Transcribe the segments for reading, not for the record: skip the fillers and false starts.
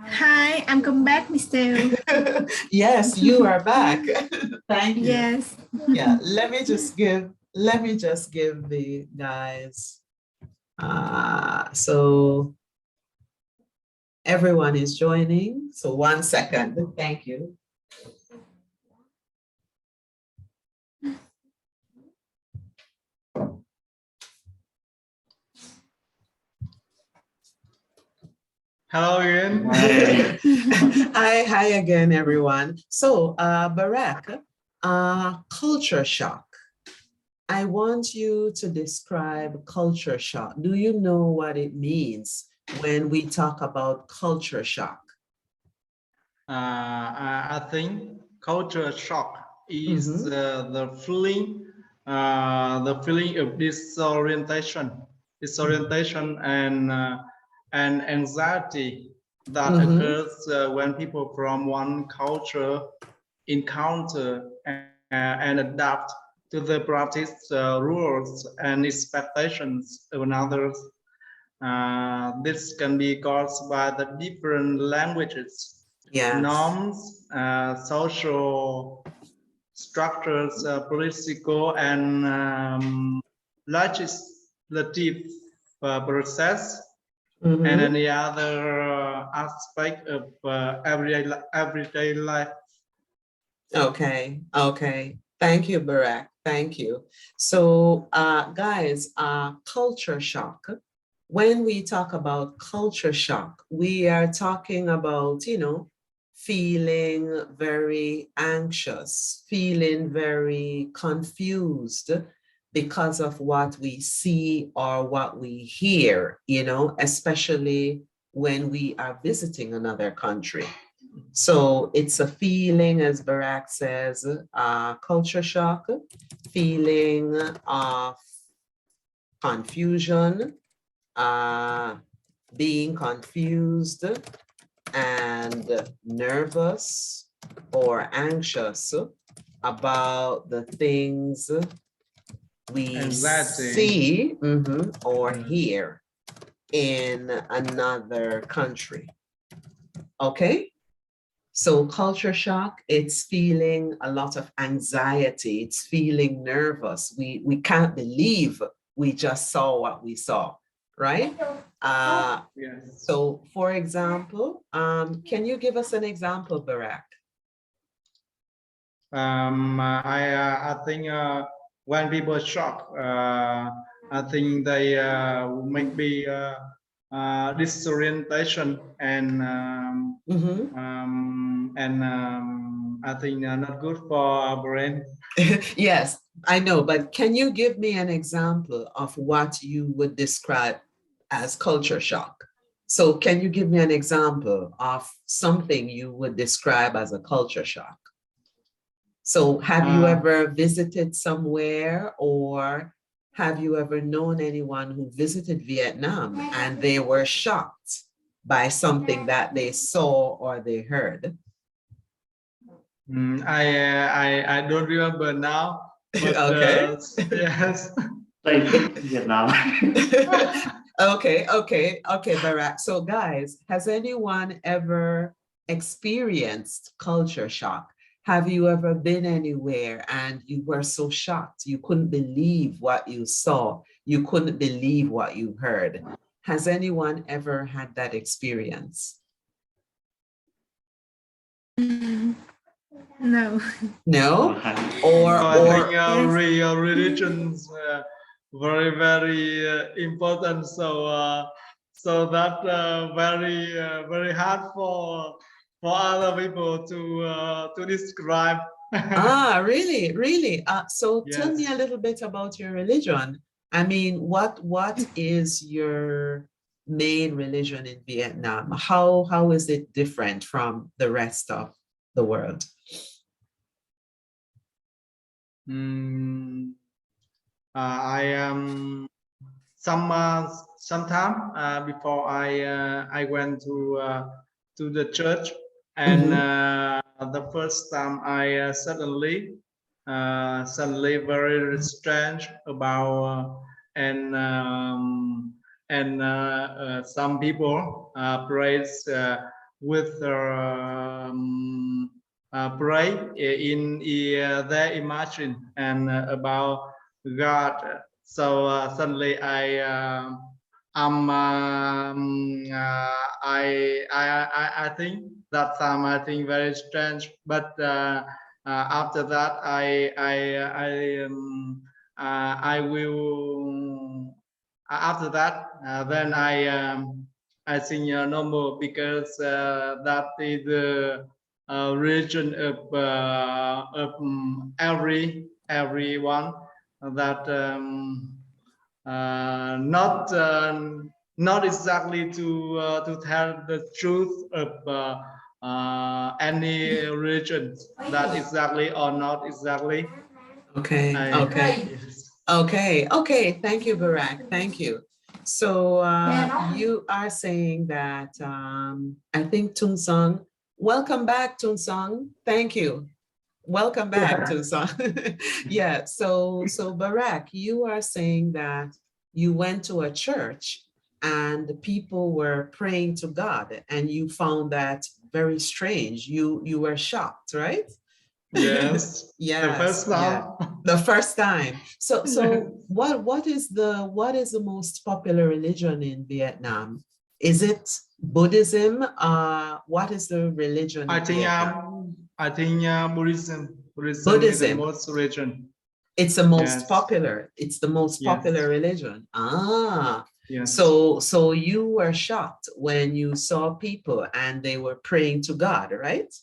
Hi, I'm come back, Mr. Yes, you are back. Thank you. Yes. Yeah, let me just give the guys so everyone is joining. So 1 second. Thank you. Hello again. Hi again, everyone. So, Barak, culture shock. I want you to describe culture shock. Do you know what it means when we talk about culture shock? I think culture shock is the feeling of disorientation and anxiety that occurs when people from one culture encounter and adapt to the practice, rules, and expectations of others. This can be caused by the different languages, norms, social structures, political and legislative process, and any other aspect of everyday life. Okay. Thank you, Barak. Thank you. So, guys, culture shock. When we talk about culture shock, we are talking about, feeling very anxious, feeling very confused because of what we see or what we hear, especially when we are visiting another country. So it's a feeling, as Barak says, culture shock, feeling of confusion, being confused and nervous or anxious about the things we see or hear in another country. Okay? So culture shock, it's feeling a lot of anxiety. It's feeling nervous. We can't believe we just saw what we saw, right? Yes. So for example, can you give us an example, Barak? I think when people shock, I think they might be disorientation and I think not good for our brain. Yes, I know, but can you give me an example of what you would describe as culture shock? So can you give me an example of something you would describe as a culture shock? So have you ever visited somewhere, or have you ever known anyone who visited Vietnam and they were shocked by something that they saw or they heard? I don't remember now. But, okay. Yes. Vietnam. Okay, Barak. So guys, has anyone ever experienced culture shock? Have you ever been anywhere and you were so shocked, you couldn't believe what you saw, you couldn't believe what you heard? Has anyone ever had that experience? No. No? I think real religions very important. So so that very hard for other people to describe. Really? So Yes. tell me a little bit about your religion. I mean, what is your main religion in Vietnam? How is it different from the rest of the world? I sometime before I went to the church, and the first time I suddenly very strange about some people praise with pray in their imagine and about God. So suddenly I think that time I think very strange, but after that I will after that then I think normal, because that is the religion of everyone, that not exactly to tell the truth of any religion, that exactly or not exactly. Okay, okay. Yes. Okay, okay. Thank you, Barak. Thank you. So you are saying that I think Tunsong, welcome back, Tunsong. Thank you. Welcome back, Tunsong. Yeah, so Barak, you are saying that you went to a church and the people were praying to God and you found that very strange. You were shocked, right? Yes. Yes, The first time. yeah. The first time. So what is the most popular religion in Vietnam? Is it Buddhism? What is the religion in Vietnam? I think Buddhism is the Buddhism. most religion. It's the most Yes. popular. It's the most Yes. popular religion. Ah. Yes. So you were shocked when you saw people and they were praying to God, right?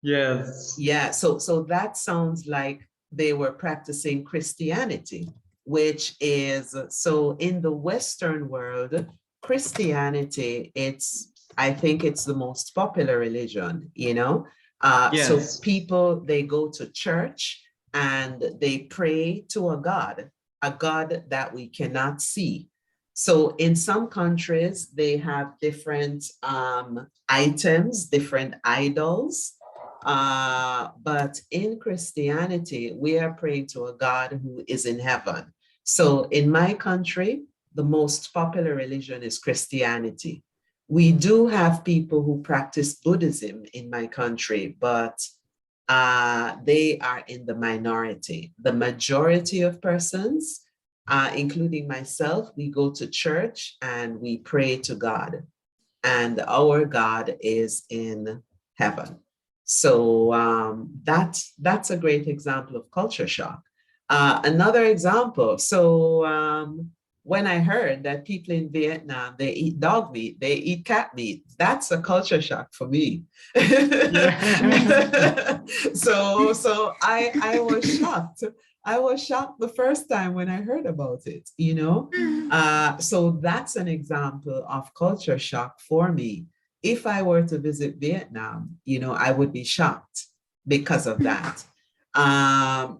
Yes. Yeah, so that sounds like they were practicing Christianity, which is, so in the Western world, Christianity, I think it's the most popular religion, you know? Yes. So people, they go to church and they pray to a God that we cannot see. So in some countries, they have different items, different idols. But in Christianity, we are praying to a God who is in heaven. So in my country, the most popular religion is Christianity. We do have people who practice Buddhism in my country, but they are in the minority. The majority of persons, including myself, we go to church and we pray to God, and our God is in heaven. So that's a great example of culture shock. Another example, so when I heard that people in Vietnam, they eat dog meat, they eat cat meat, that's a culture shock for me. So I was shocked. I was shocked the first time when I heard about it, you know? So that's an example of culture shock for me. If I were to visit Vietnam, you know, I would be shocked because of that.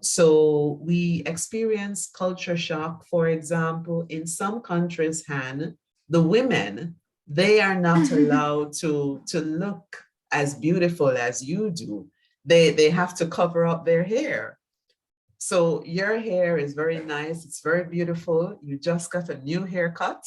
So we experience culture shock, for example, in some countries, Han, the women, they are not allowed to look as beautiful as you do. They have to cover up their hair. So your hair is very nice. It's very beautiful. You just got a new haircut.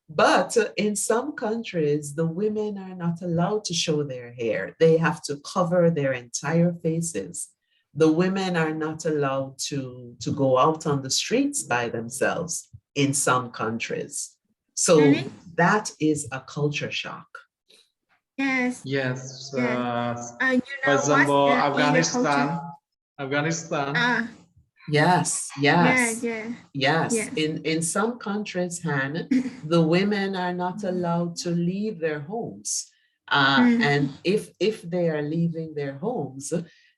But in some countries, the women are not allowed to show their hair. They have to cover their entire faces. The women are not allowed to go out on the streets by themselves in some countries. So Really? that is a culture shock. Yes. Yes. Yes. For example, Afghanistan. Afghanistan. Yes, yes, Yeah. yes. Yes. In some countries, Han, the women are not allowed to leave their homes. And if they are leaving their homes,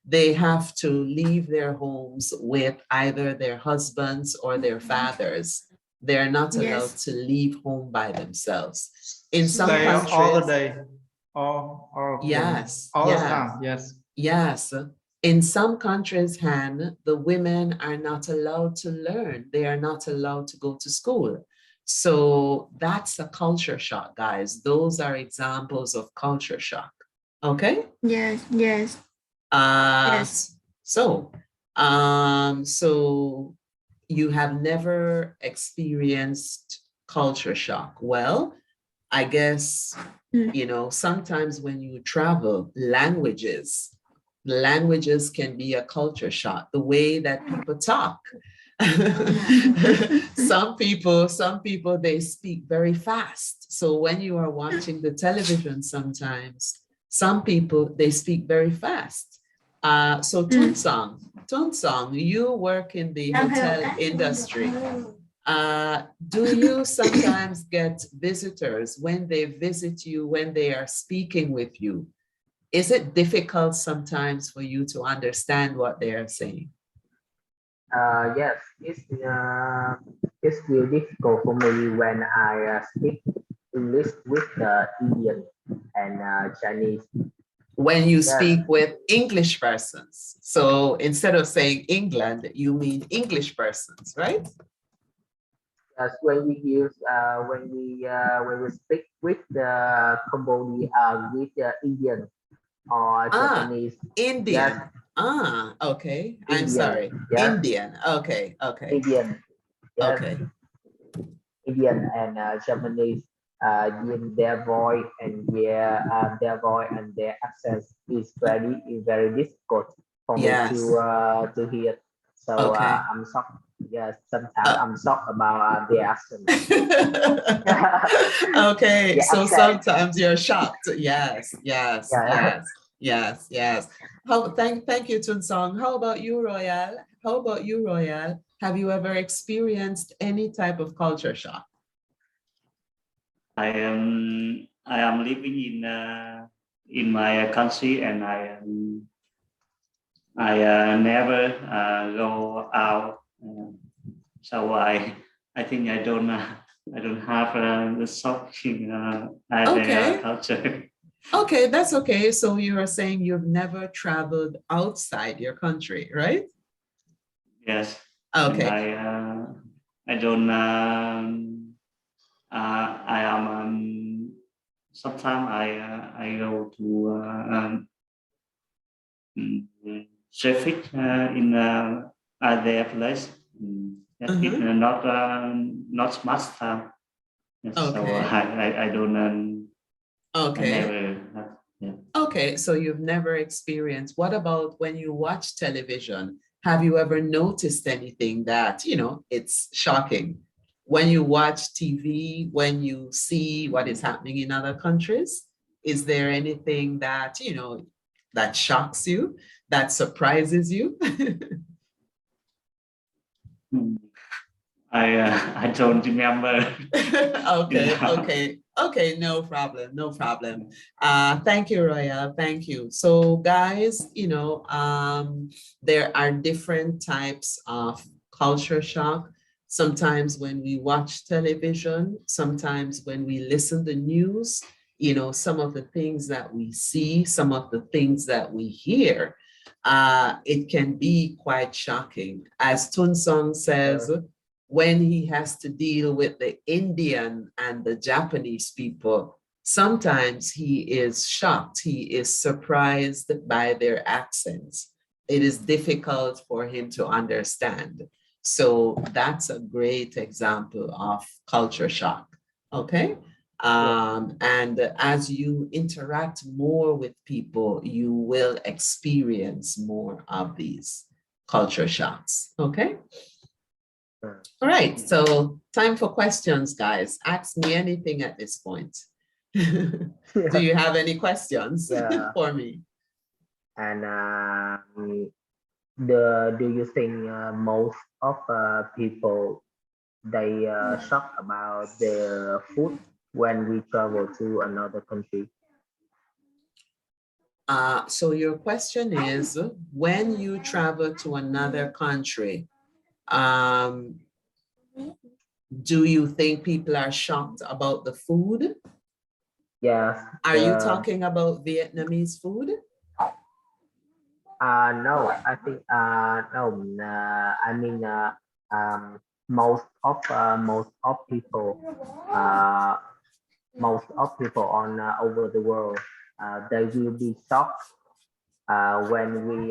they have to leave their homes with either their husbands or their fathers. They're not allowed to leave home by themselves. In some Stay countries, all the day. All yes, all yes, the time. Yes. yes. In some countries, Han, the women are not allowed to learn. They are not allowed to go to school. So that's a culture shock, guys. Those are examples of culture shock. Okay? Yes, yes. Yes. So you have never experienced culture shock. Well, I guess, you know, sometimes when you travel, languages can be a culture shock, the way that people talk. Some people, they speak very fast. So when you are watching the television sometimes, some people, they speak very fast. So Tunsong, you work in the hotel industry. Do you sometimes get visitors when they visit you, when they are speaking with you? Is it difficult sometimes for you to understand what they are saying? Yes, it's really difficult for me when I speak English with Indian and Chinese. When you speak with English persons. So instead of saying England, you mean English persons, right? Yes, when we use when we speak with the Cambodia with Indian or Japanese. Indian. Yes. Okay. Indian. I'm sorry. Yes. Indian. Okay. Indian. Yes. Okay. Indian and Japanese. In their voice and their accent is very difficult for me to hear. So I'm shocked. Yes, sometimes I'm shocked about their accent. Okay, so accent. sometimes you're shocked. Yes. Thank you, Tunsong. How about you, Royal? Have you ever experienced any type of culture shock? I am living in my country, and I never go out. So I think I don't have the shocking culture. Okay, that's okay. So you are saying you've never traveled outside your country, right? Yes. Okay. I don't. I am. Sometimes I go to traffic in other place. It's not much time. Yes, okay. So I don't. Okay. I never, Okay, so you've never experienced. What about when you watch television? Have you ever noticed anything that, you know, it's shocking? When you watch TV, when you see what is happening in other countries, is there anything that, you know, that shocks you, that surprises you? I don't remember. Okay, no problem. Thank you, Royal, thank you. So guys, you know, there are different types of culture shock. Sometimes when we watch television, sometimes when we listen to news, you know, some of the things that we see, some of the things that we hear, it can be quite shocking. As Tunsong says, when he has to deal with the Indian and the Japanese people, sometimes he is shocked, he is surprised by their accents. It is difficult for him to understand. So that's a great example of culture shock, okay? And as you interact more with people, you will experience more of these culture shocks, okay? All right, so time for questions, guys. Ask me anything at this point. Do you have any questions for me? And do you think most of people they shock about the food when we travel to another country? So your question is, when you travel to another country, do you think people are shocked about the food? Yes. Are you talking about Vietnamese food? No, I think no. I mean, most of people, uh, most of people on over the world, they will be shocked when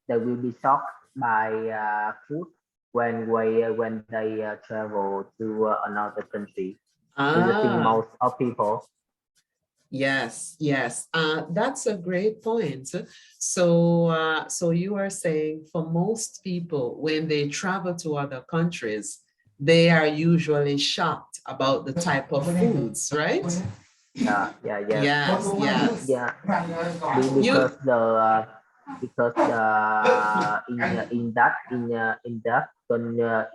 they will be shocked by food when they travel to another country. Do you think most of people? Yes, yes, that's a great point. So, so you are saying for most people, when they travel to other countries, they are usually shocked about the type of foods, right? Yeah, Yes, yes. yeah. You, Because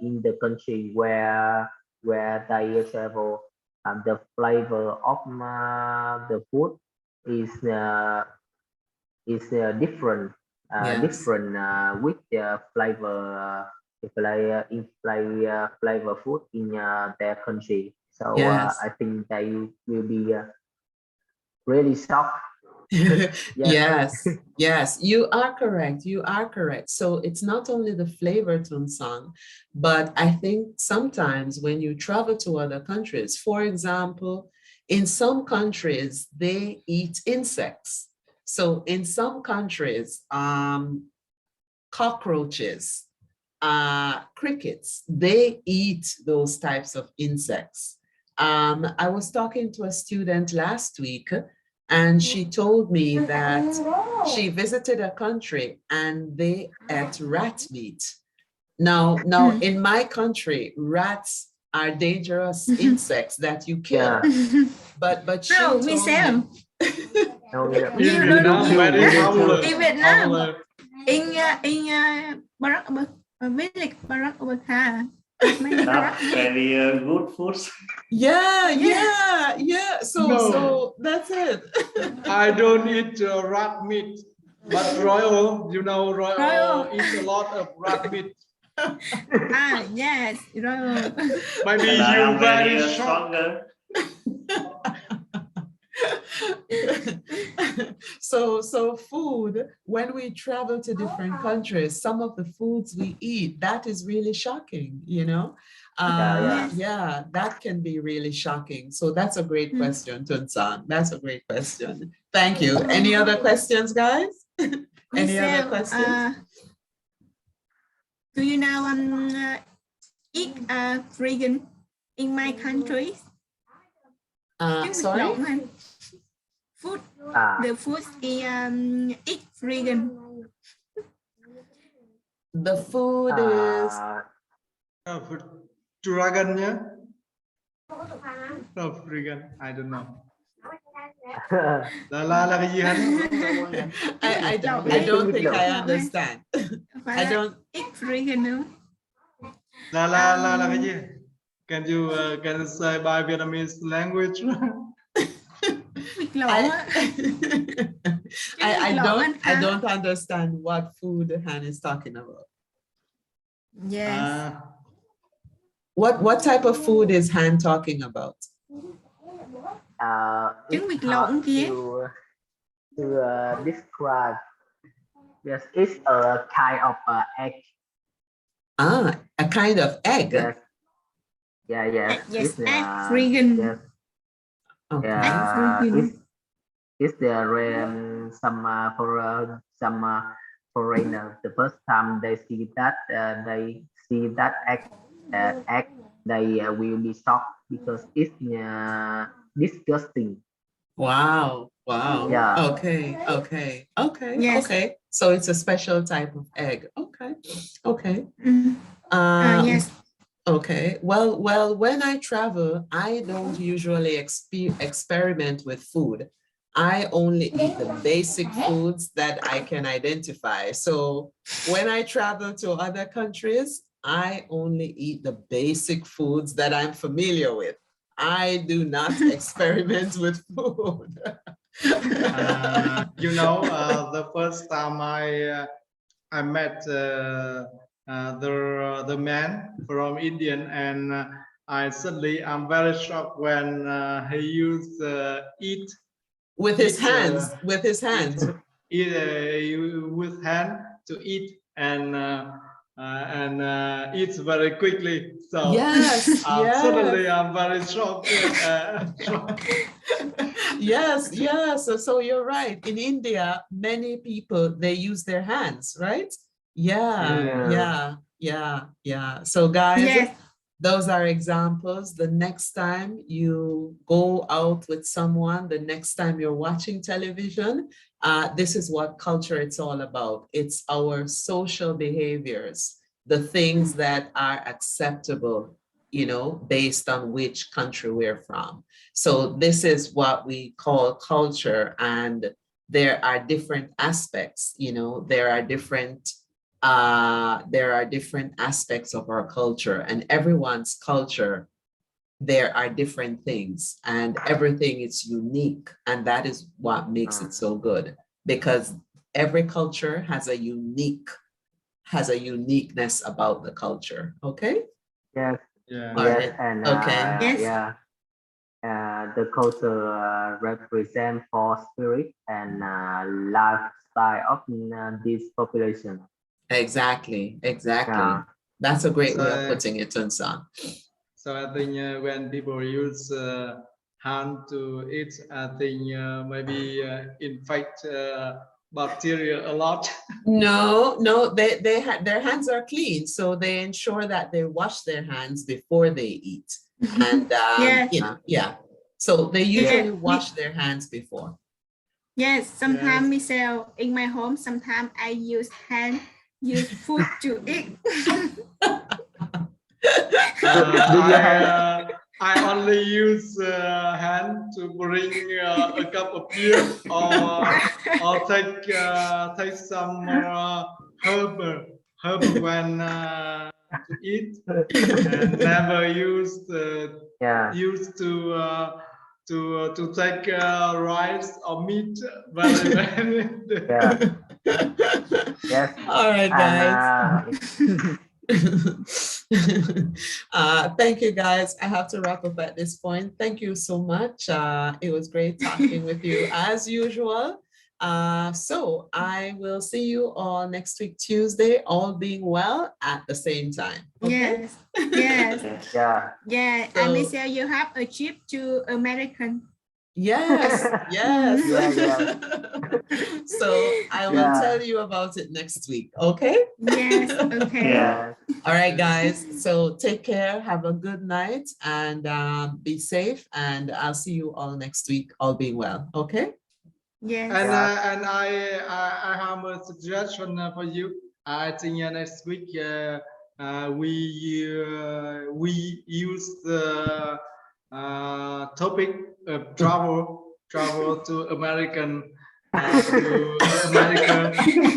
in the country where they travel, the flavor of the food is different, yes, different with the flavor flavor food in their country. So yes. I think they will be really shocked. Yes, yes, you are correct. You are correct. So it's not only the flavor, Tunsang, but I think sometimes when you travel to other countries, for example, in some countries, they eat insects. So in some countries, cockroaches, crickets, they eat those types of insects. I was talking to a student last week, and she told me that she visited a country and they ate rat meat. Now, in my country, rats are dangerous insects that you kill. Yeah. But she No, told we me, sell. No, In Vietnam, very popular. In Vietnam. Popular. In Barack Obama. Not very good foods. yeah. So, No. so that's it. I don't eat rat meat, but Royal, Royal. eats a lot of rat meat. Yes, Royal. Maybe And I you am very very shocked. stronger. So food, when we travel to different countries, some of the foods we eat, that is really shocking, you know? Yeah, that can be really shocking. So that's a great question, Tunsan. That's a great question. Thank you. Any other questions, guys? Any other questions? Do you know eat vegan in my country? Sorry? Food. The food is eat vegan. The food is Dragon, yeah? No, vegan. I don't know. Là cái gì hả? I don't think I understand. I don't. Eat vegan nữa. Là cái gì? Can you say by Vietnamese language? I don't understand what food Han is talking about. Yes. What type of food is Han talking about? Trứng vịt lộn kia. To describe, yes, it's a kind of egg. A kind of egg. Yes. Yes, egg vegan. Yes. Okay. It's there for some foreigners. The first time they see that egg, they will be shocked because it's disgusting. Wow. Yeah. Okay. Yes. Okay. So it's a special type of egg. Okay. Yes. Okay. Well, when I travel, I don't usually experiment with food. I only eat the basic foods that I can identify. So when I travel to other countries, I only eat the basic foods that I'm familiar with. I do not experiment with food. The first time I met the man from Indian, and I'm very shocked when he used eat with his hands. with hand to eat and eats very quickly. So yes, suddenly I'm very shocked. yes, yes. So you're right. In India, many people, they use their hands, right? Yeah. So guys, Yes. those are examples. The next time you go out with someone, the next time you're watching television, this is what culture it's all about. It's our social behaviors, the things that are acceptable, you know, based on which country we're from. So this is what we call culture, and there are different aspects, you know, there are different aspects of our culture, and everyone's culture, there are different things, and everything is unique, and that is what makes it so good, because every culture has a uniqueness about the culture. Okay. Yes. Yeah. All Yes. right. And Okay. Yes. yeah. The culture represent for spirit and lifestyle of this population. Exactly. Yeah. That's a great way of So, putting it, Tunsan. so I think when people use hand to eat, I think maybe infect bacteria a lot. No, their hands are clean, so they ensure that they wash their hands before they eat. And Yes. you know, yeah. So they usually wash their hands before. Yes, sometimes Yes. Michelle, in my home, sometimes I use food to eat. I only use hand to bring a cup of beer or take some herb when to eat, and never used to take rice or meat very Yeah. Yes. All right, guys. Thank you, guys. I have to wrap up at this point. Thank you so much. It was great talking with you as usual. So I will see you all next week, Tuesday, all being well at the same time. Okay? Yes. Yeah. Yeah. So, and Michelle, you have a trip to American. Yes. Yeah. So I will tell you about it next week. Okay? Yes. Okay. Yeah. All right, guys. So take care. Have a good night, and be safe. And I'll see you all next week, all being well. Okay? Yes. And I have a suggestion for you. I think next week we use the topic of travel to America to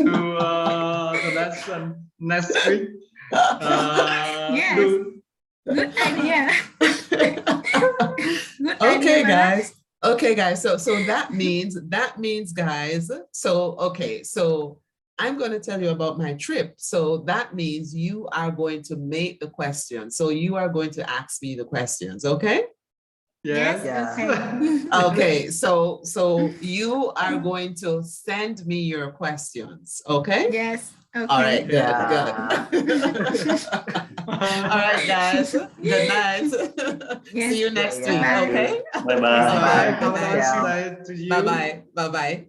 the lesson next week. Yes. Good idea. Good Okay, idea, guys. Okay, guys. So that means guys. So okay. So I'm going to tell you about my trip. So that means you are going to make the questions. So you are going to ask me the questions. Okay? Yes. Okay. Okay. So you are going to send me your questions. Okay? Yes. Okay. All right. Good. Yeah. All right, guys. Good night. Yes. See you next week. Yeah. Okay? Bye bye. Bye. Bye. Have a nice day to you. Bye bye. Bye bye.